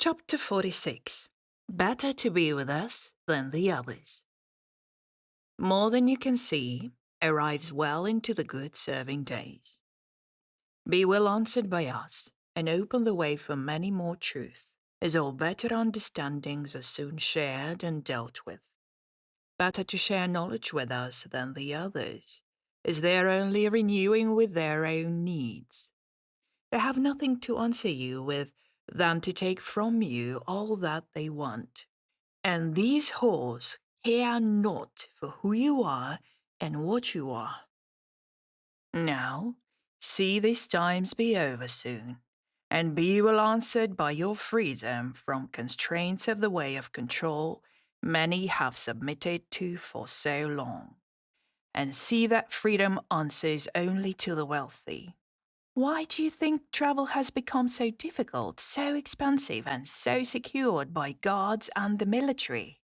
Chapter 46. Better to be with us than the others. More than you can see arrives well into the good serving days. Be well answered by us and open the way for many more truth, as all better understandings are soon shared and dealt with. Better to share knowledge with us than the others, as they are only renewing with their own needs. They have nothing to answer you with than to take from you all that they want. And these whores care not for who you are and what you are. Now, see these times be over soon, and be well answered by your freedom from constraints of the way of control many have submitted to for so long. And see that freedom answers only to the wealthy. Why do you think travel has become so difficult, so expensive, and so secured by guards and the military?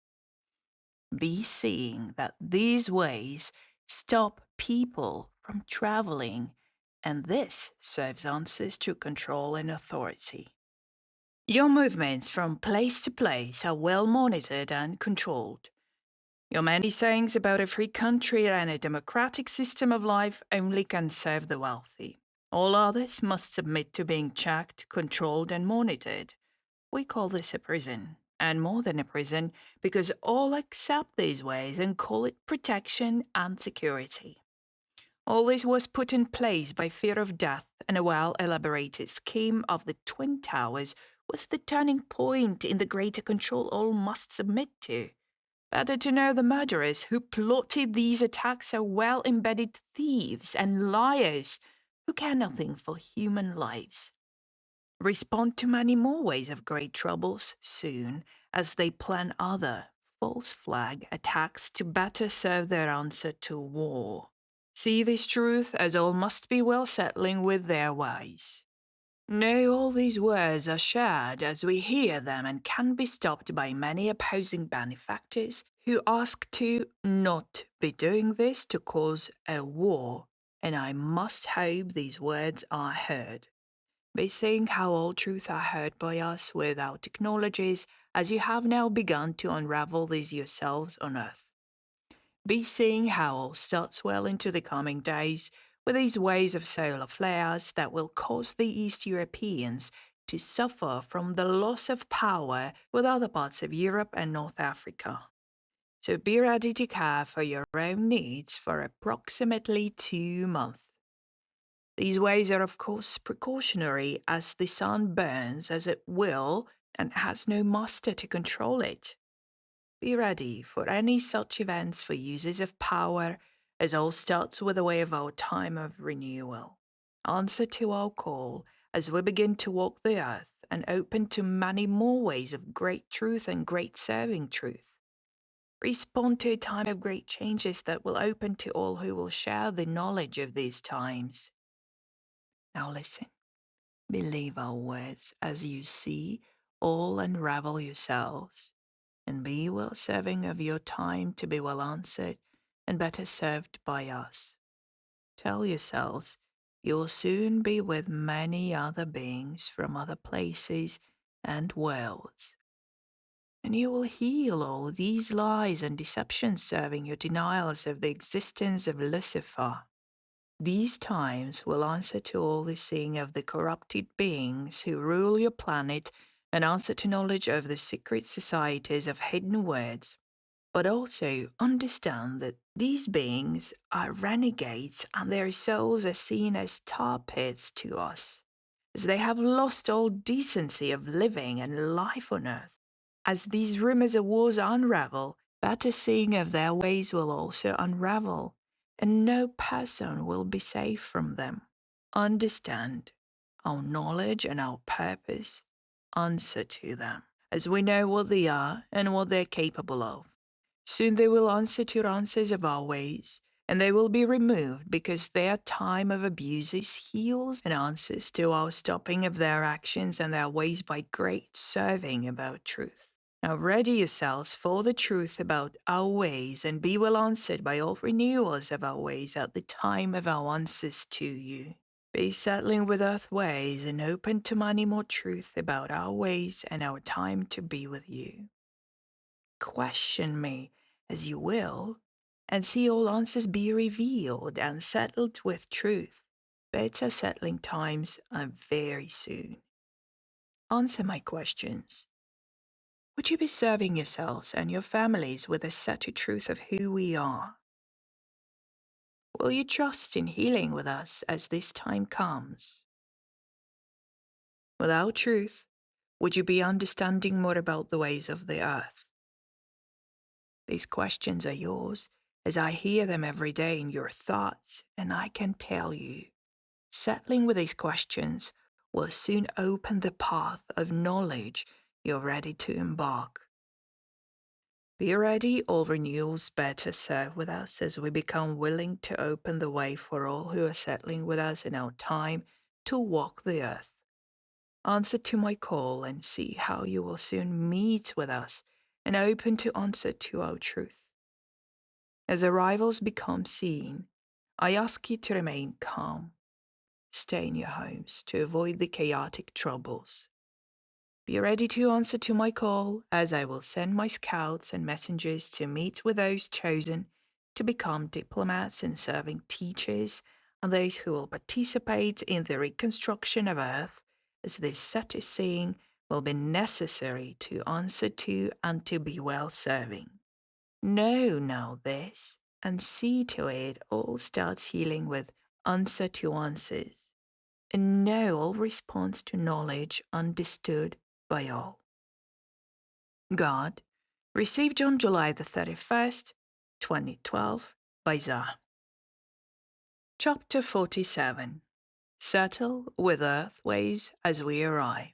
Be seeing that these ways stop people from traveling, and this serves answers to control and authority. Your movements from place to place are well monitored and controlled. Your many sayings about a free country and a democratic system of life only can serve the wealthy. All others must submit to being checked, controlled, and monitored. We call this a prison, and more than a prison, because all accept these ways and call it protection and security. All this was put in place by fear of death, and a well-elaborated scheme of the Twin Towers was the turning point in the greater control all must submit to. Better to know the murderers who plotted these attacks are well-embedded thieves and liars who care nothing for human lives. Respond to many more ways of great troubles soon as they plan other false flag attacks to better serve their answer to war. See this truth as all must be well settling with their ways. Know all these words are shared as we hear them and can be stopped by many opposing benefactors who ask to not be doing this to cause a war, and I must hope these words are heard. Be seeing how all truth are heard by us without technologies, as you have now begun to unravel these yourselves on earth. Be seeing how all starts well into the coming days with these waves of solar flares that will cause the East Europeans to suffer from the loss of power with other parts of Europe and North Africa. So be ready to care for your own needs for approximately 2 months. These ways are of course precautionary as the sun burns as it will and has no master to control it. Be ready for any such events for uses of power, as all starts with a way of our time of renewal. Answer to our call as we begin to walk the earth and open to many more ways of great truth and great serving truth. Respond to a time of great changes that will open to all who will share the knowledge of these times. Now listen, believe our words as you see all unravel yourselves and be well serving of your time to be well answered and better served by us. Tell yourselves you will soon be with many other beings from other places and worlds. And you will heal all these lies and deceptions serving your denials of the existence of Lucifer. These times will answer to all the seeing of the corrupted beings who rule your planet and answer to knowledge of the secret societies of hidden words. But also understand that these beings are renegades and their souls are seen as tar pits to us, as they have lost all decency of living and life on earth. As these rumors of wars unravel, better seeing of their ways will also unravel, and no person will be safe from them. Understand, our knowledge and our purpose answer to them, as we know what they are and what they're capable of. Soon they will answer to answers of our ways, and they will be removed because their time of abuses heals and answers to our stopping of their actions and their ways by great serving about truth. Now ready yourselves for the truth about our ways and be well answered by all renewals of our ways at the time of our answers to you. Be settling with earth ways and open to many more truth about our ways and our time to be with you. Question me as you will, and see all answers be revealed and settled with truth. Better settling times are very soon. Answer my questions. Would you be serving yourselves and your families with a set truth of who we are? Will you trust in healing with us as this time comes? Without truth, would you be understanding more about the ways of the earth? These questions are yours, as I hear them every day in your thoughts, and I can tell you, settling with these questions will soon open the path of knowledge you're ready to embark. Be ready, all renewals better serve with us as we become willing to open the way for all who are settling with us in our time to walk the earth. Answer to my call and see how you will soon meet with us and open to answer to our truth. As arrivals become seen, I ask you to remain calm. Stay in your homes to avoid the chaotic troubles. Be ready to answer to my call, as I will send my scouts and messengers to meet with those chosen to become diplomats and serving teachers and those who will participate in the reconstruction of Earth, as this set is saying will be necessary to answer to and to be well serving. Know now this, and see to it all starts healing with answer to answers, and know all response to knowledge understood by all. God, received on July the 31st, 2012, by Zah. Chapter 47. Settle with earth ways as we arrive.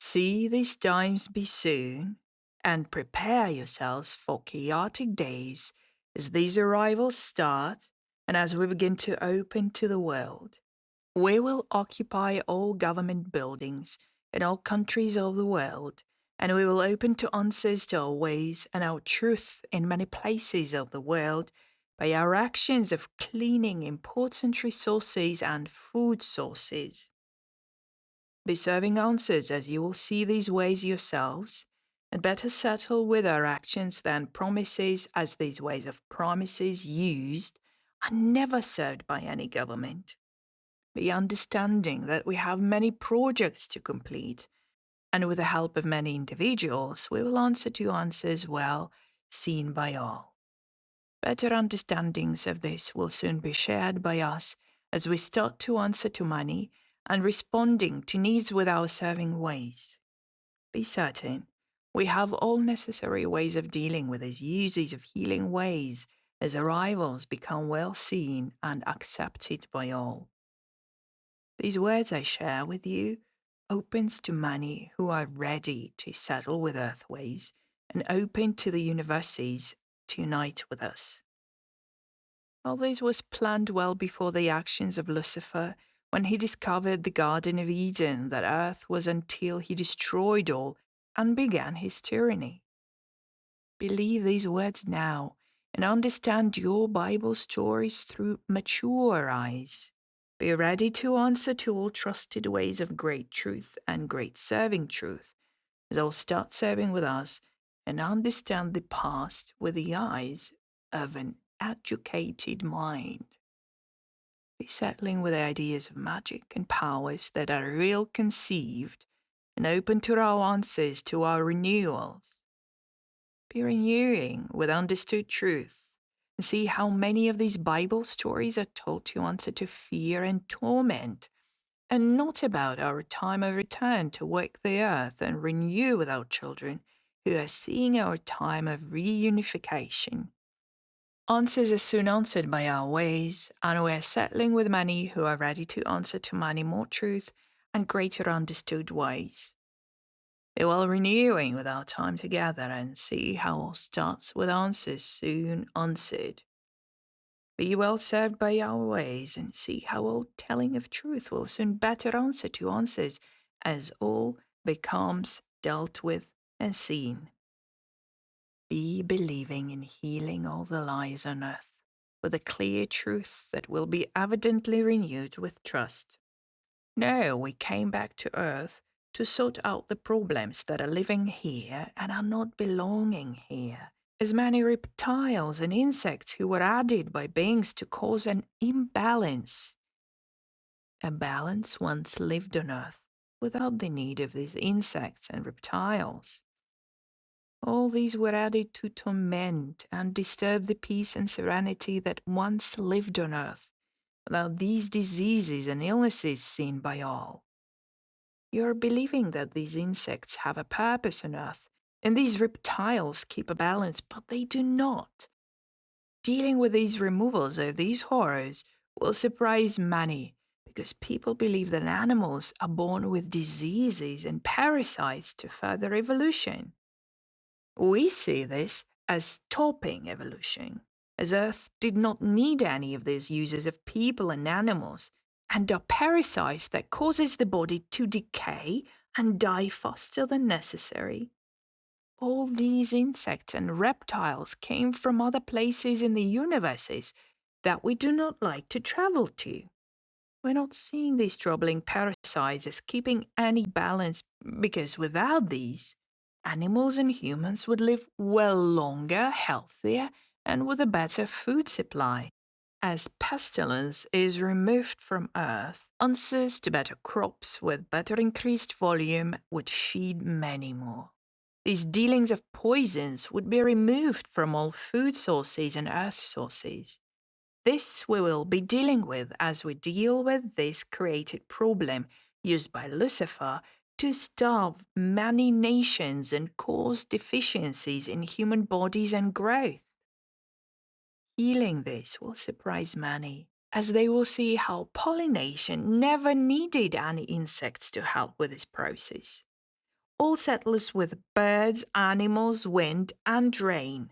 See these times be soon, and prepare yourselves for chaotic days as these arrivals start and as we begin to open to the world. We will occupy all government buildings in all countries of the world, and we will open to answers to our ways and our truth in many places of the world by our actions of cleaning important resources and food sources. Be serving answers as you will see these ways yourselves, and better settle with our actions than promises, as these ways of promises used are never served by any government. The understanding that we have many projects to complete, and with the help of many individuals, we will answer to answers well seen by all. Better understandings of this will soon be shared by us as we start to answer to money and responding to needs with our serving ways. Be certain, we have all necessary ways of dealing with these uses of healing ways as arrivals become well seen and accepted by all. These words I share with you opens to many who are ready to settle with earth ways and open to the universes to unite with us. All this was planned well before the actions of Lucifer when he discovered the Garden of Eden that earth was until he destroyed all and began his tyranny. Believe these words now and understand your Bible stories through mature eyes. Be ready to answer to all trusted ways of great truth and great serving truth, as I'll start serving with us and understand the past with the eyes of an educated mind. Be settling with the ideas of magic and powers that are real conceived and open to our answers to our renewals. Be renewing with understood truth and see how many of these Bible stories are told to answer to fear and torment, and not about our time of return to work the earth and renew with our children who are seeing our time of reunification. Answers are soon answered by our ways, and we are settling with many who are ready to answer to many more truth and greater understood ways. Be well renewing with our time together and see how all starts with answers soon answered. Be well served by our ways and see how all telling of truth will soon better answer to answers as all becomes dealt with and seen. Be believing in healing all the lies on earth. with a clear truth that will be evidently renewed with trust. No, we came back to Earth to sort out the problems that are living here and are not belonging here. As many reptiles and insects who were added by beings to cause an imbalance. A balance once lived on Earth without the need of these insects and reptiles. All these were added to torment and disturb the peace and serenity that once lived on Earth, without these diseases and illnesses seen by all. You're believing that these insects have a purpose on Earth, and these reptiles keep a balance, but they do not. Dealing with these removals of these horrors will surprise many, because people believe that animals are born with diseases and parasites to further evolution. We see this as stopping evolution, as Earth did not need any of these uses of people and animals, and are parasites that causes the body to decay and die faster than necessary. All these insects and reptiles came from other places in the universes that we do not like to travel to. We're not seeing these troubling parasites as keeping any balance because without these, animals and humans would live well longer, healthier, and with a better food supply. As pestilence is removed from Earth, answers to better crops with better increased volume would feed many more. These dealings of poisons would be removed from all food sources and earth sources. This we will be dealing with as we deal with this created problem used by Lucifer to starve many nations and cause deficiencies in human bodies and growth. Healing this will surprise many, as they will see how pollination never needed any insects to help with this process. All settlers with birds, animals, wind, and rain.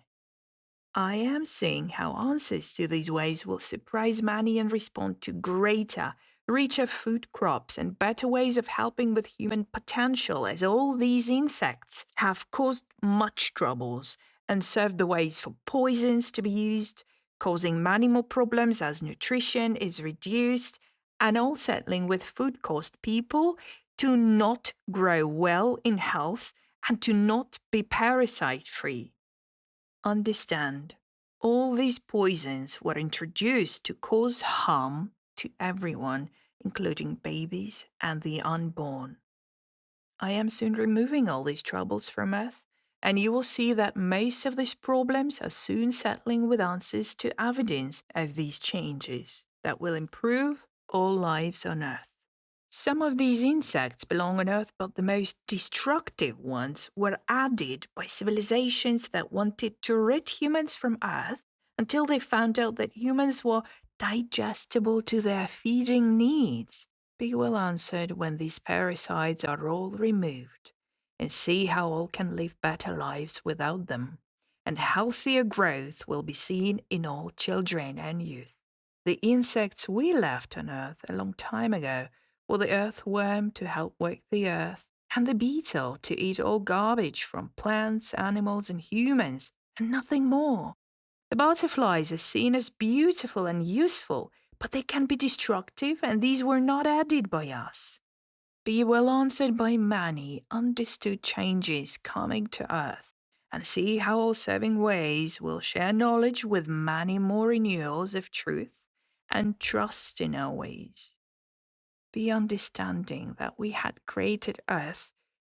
I am seeing how answers to these ways will surprise many and respond to greater, richer food crops and better ways of helping with human potential, as all these insects have caused much troubles and served the ways for poisons to be used, causing many more problems as nutrition is reduced, and all settling with food caused people to not grow well in health and to not be parasite free. Understand, all these poisons were introduced to cause harm to everyone, including babies and the unborn. I am soon removing all these troubles from Earth, and you will see that most of these problems are soon settling with answers to evidence of these changes that will improve all lives on Earth. Some of these insects belong on Earth, but the most destructive ones were added by civilizations that wanted to rid humans from Earth until they found out that humans were digestible to their feeding needs. Be well answered when these parasites are all removed, and see how all can live better lives without them, and healthier growth will be seen in all children and youth. The insects we left on Earth a long time ago or the earthworm to help work the earth, and the beetle to eat all garbage from plants, animals, and humans, and nothing more. The butterflies are seen as beautiful and useful, but they can be destructive, and these were not added by us. Be well answered by many understood changes coming to earth, and see how all serving ways will share knowledge with many more renewals of truth and trust in our ways. Be understanding that we had created Earth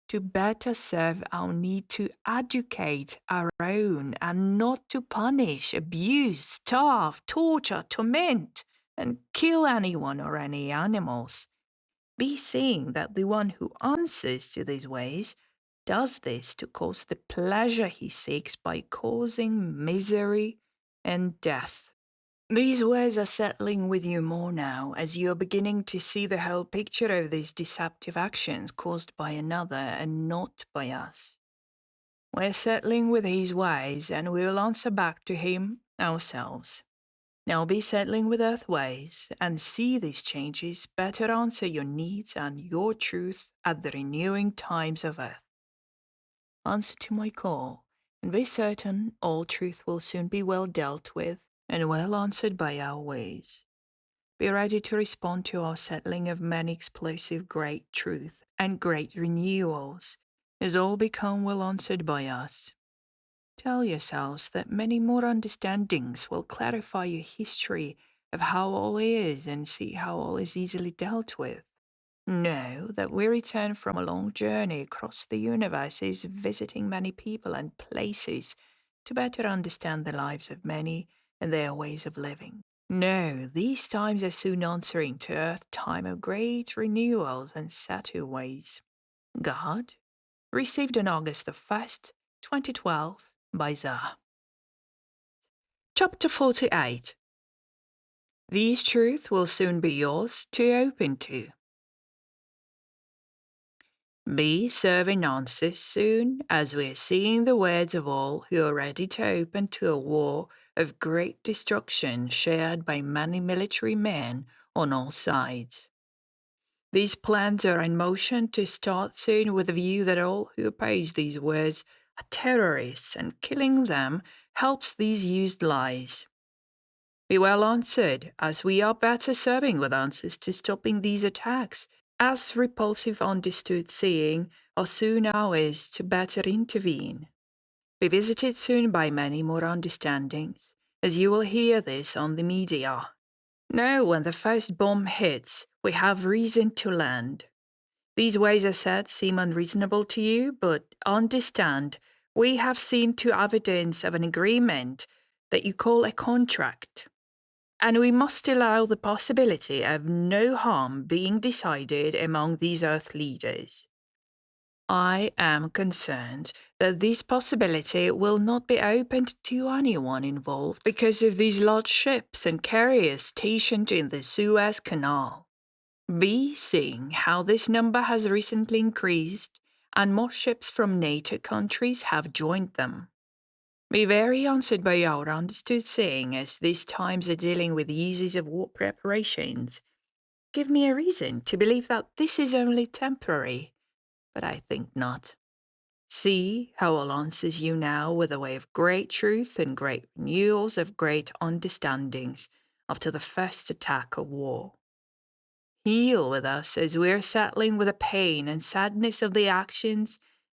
to better serve our need to educate our own and not to punish, abuse, starve, torture, torment, and kill anyone or any animals. Be seeing that the one who answers to these ways does this to cause the pleasure he seeks by causing misery and death. These words are settling with you more now as you are beginning to see the whole picture of these deceptive actions caused by another and not by us. We're settling with his ways and we will answer back to him ourselves. Now be settling with earth ways and see these changes better answer your needs and your truth at the renewing times of earth. Answer to my call and be certain all truth will soon be well dealt with and well answered by our ways. Be ready to respond to our settling of many explosive great truth and great renewals, as all become well answered by us. Tell yourselves that many more understandings will clarify your history of how all is and see how all is easily dealt with. Know that we return from a long journey across the universes, visiting many people and places to better understand the lives of many and their ways of living. No, these times are soon answering to Earth time of great renewals and Saturn ways. God, received on August the 1st, 2012, by Zah. Chapter 48. These truths will soon be yours to open to. Be serving answers soon, as we are seeing the words of all who are ready to open to a war of great destruction shared by many military men on all sides. These plans are in motion to start soon with the view that all who oppose these words are terrorists, and killing them helps these used lies. Be well answered, as we are better serving with answers to stopping these attacks, as repulsive understood seeing are soon ours to better intervene. Be visited soon by many more understandings, as you will hear this on the media. Know when the first bomb hits, we have reason to land. These ways I said seem unreasonable to you, but understand, we have seen to evidence of an agreement that you call a contract. And we must allow the possibility of no harm being decided among these Earth leaders. I am concerned that this possibility will not be opened to anyone involved because of these large ships and carriers stationed in the Suez Canal. Be seeing how this number has recently increased and more ships from NATO countries have joined them. Be very answered by our understood saying, as these times are dealing with uses of war preparations. Give me a reason to believe that this is only temporary, but I think not. See how all answers you now with a way of great truth and great renewals of great understandings after the first attack of war. Heal with us as we are settling with the pain and sadness of the actions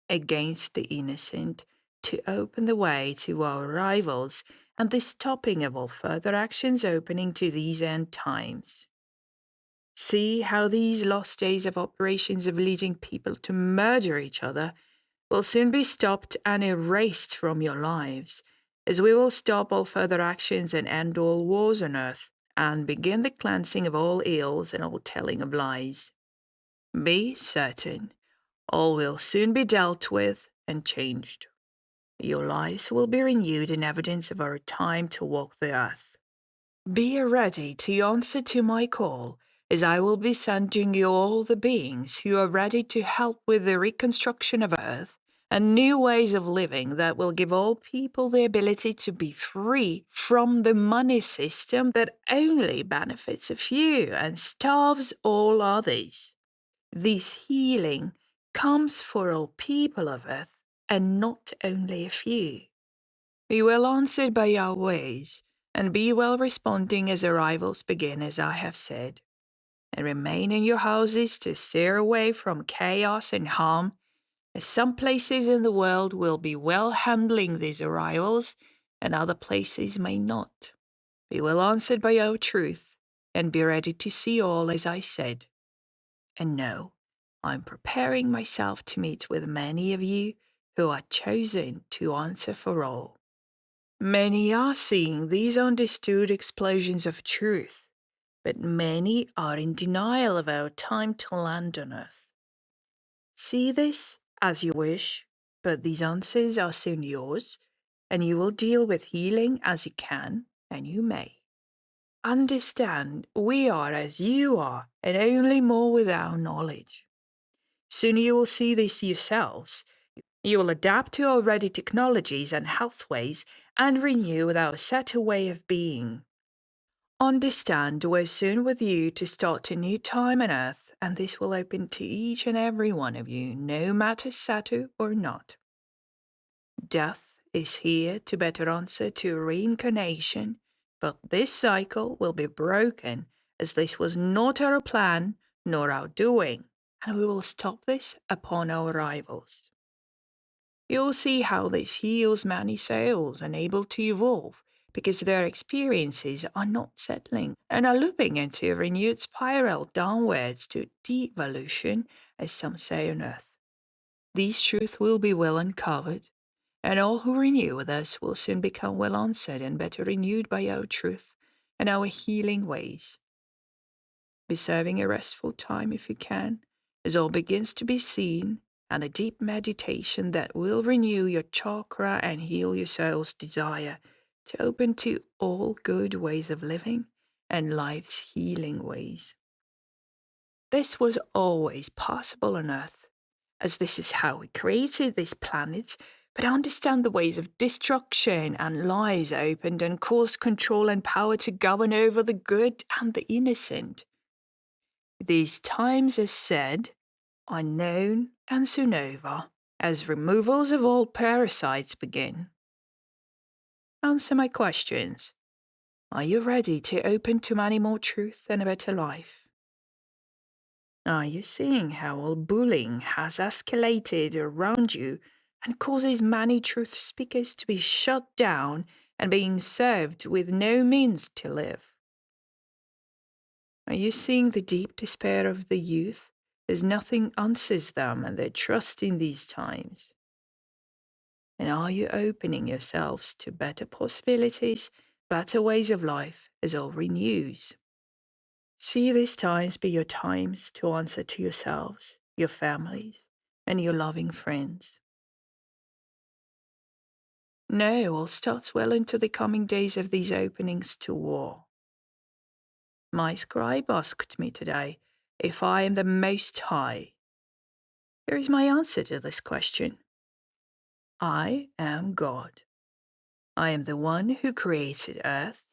against the innocent to open the way to our rivals and the stopping of all further actions opening to these end times. See how these lost days of operations of leading people to murder each other will soon be stopped and erased from your lives, as we will stop all further actions and end all wars on earth, and begin the cleansing of all ills and all telling of lies. Be certain, all will soon be dealt with and changed. Your lives will be renewed in evidence of our time to walk the earth. Be ready to answer to my call, as I will be sending you all the beings who are ready to help with the reconstruction of earth and new ways of living that will give all people the ability to be free from the money system that only benefits a few and starves all others. This healing comes for all people of earth and not only a few. Be well answered by our ways, and be well responding as arrivals begin, as I have said, and remain in your houses to steer away from chaos and harm, as some places in the world will be well handling these arrivals, and other places may not. Be well answered by our truth, and be ready to see all as I said. And know, I'm preparing myself to meet with many of you who are chosen to answer for all. Many are seeing these understood explosions of truth, but many are in denial of our time to land on earth. See this as you wish, but these answers are soon yours, and you will deal with healing as you can, and you may. Understand, we are as you are, and only more with our knowledge. Soon you will see this yourselves. You will adapt to already technologies and healthways and renew with our set way of being. Understand, we're soon with you to start a new time on earth, and this will open to each and every one of you, no matter Satu or not. Death is here to better answer to reincarnation, But this cycle will be broken, as this was not our plan nor our doing, and we will stop this upon our arrivals. You'll see how this heals many souls unable to evolve because their experiences are not settling and are looping into a renewed spiral downwards to devolution, as some say on earth. These truths will be well uncovered, and all who renew with us will soon become well answered and better renewed by our truth and our healing ways. Be serving a restful time if you can, as all begins to be seen, and a deep meditation that will renew your chakra and heal your soul's desire to open to all good ways of living and life's healing ways. This was always possible on Earth, as this is how we created this planet, but understand the ways of destruction and lies opened and caused control and power to govern over the good and the innocent. These times, as said, are known and soon over, as removals of all parasites begin. Answer my questions. Are you ready to open to many more truth and a better life? Are you seeing how all bullying has escalated around you and causes many truth speakers to be shut down and being served with no means to live? Are you seeing the deep despair of the youth as nothing answers them and their trust in these times? And are you opening yourselves to better possibilities, better ways of life as all renews? See these times be your times to answer to yourselves, your families, and your loving friends. Know all starts well into the coming days of these openings to war. My scribe asked me today if I am the Most High. Here is my answer to this question. I am God. I am the one who created Earth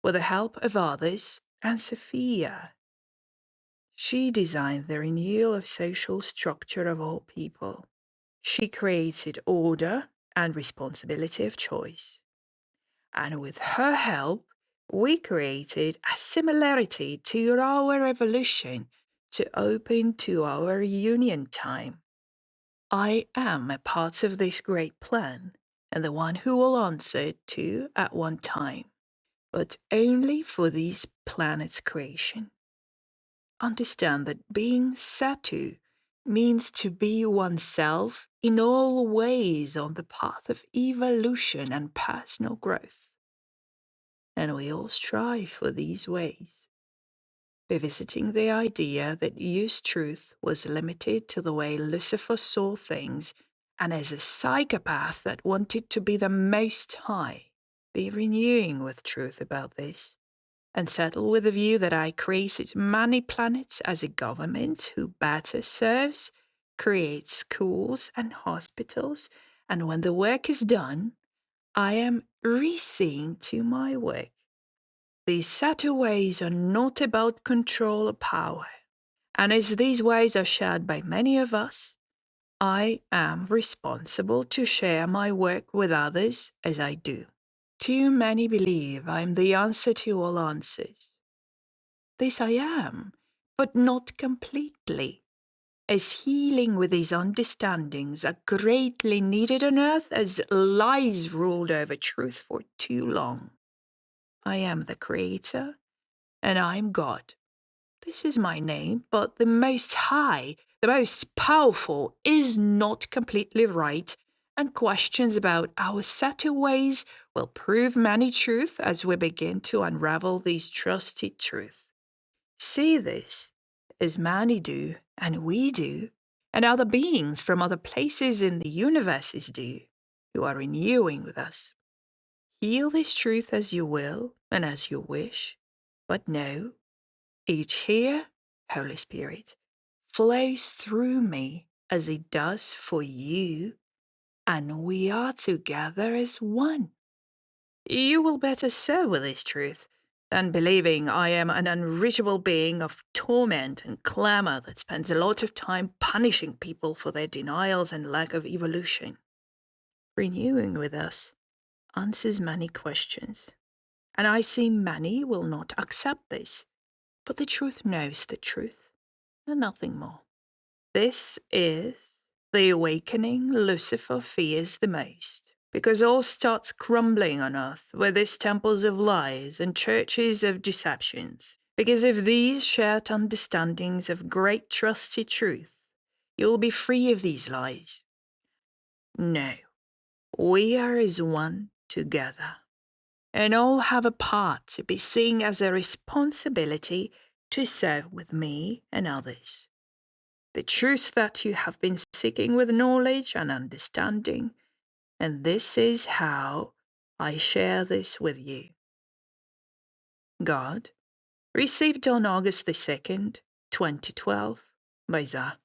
with the help of others and Sophia. She designed the renewal of social structure of all people. She created order and responsibility of choice. And with her help, we created a similarity to our evolution to open to our reunion time. I am a part of this great plan and the one who will answer to at one time, but only for this planet's creation. Understand that being Satu means to be oneself in all ways on the path of evolution and personal growth. And we all strive for these ways. Revisiting the idea that used truth was limited to the way Lucifer saw things, and as a psychopath that wanted to be the Most High, be renewing with truth about this, and settle with the view that I created many planets as a government who better serves, creates schools and hospitals, and when the work is done, I am re-seeing to my work. These subtle ways are not about control or power, and as these ways are shared by many of us, I am responsible to share my work with others as I do. Too many believe I am the answer to all answers. This I am, but not completely, as healing with these understandings are greatly needed on earth as lies ruled over truth for too long. I am the creator, and I am God. This is my name, but the Most High, the most powerful, is not completely right, and questions about our subtle ways will prove many truths as we begin to unravel these trusted truths. See this, as many do, and we do, and other beings from other places in the universes do, who are renewing with us. Heal this truth as you will and as you wish, but know, each here, Holy Spirit, flows through me as it does for you, and we are together as one. You will better serve with this truth than believing I am an unreachable being of torment and clamor that spends a lot of time punishing people for their denials and lack of evolution. Renewing with us answers many questions. And I see many will not accept this, but the truth knows the truth, and nothing more. This is the awakening Lucifer fears the most, because all starts crumbling on earth with these temples of lies and churches of deceptions. Because of these shared understandings of great trusted truth, you'll be free of these lies. No, we are as one together, and all have a part to be seen as a responsibility to serve with me and others. The truth that you have been seeking with knowledge and understanding, and this is how I share this with you. God, received on August the 2nd, 2012, by Za.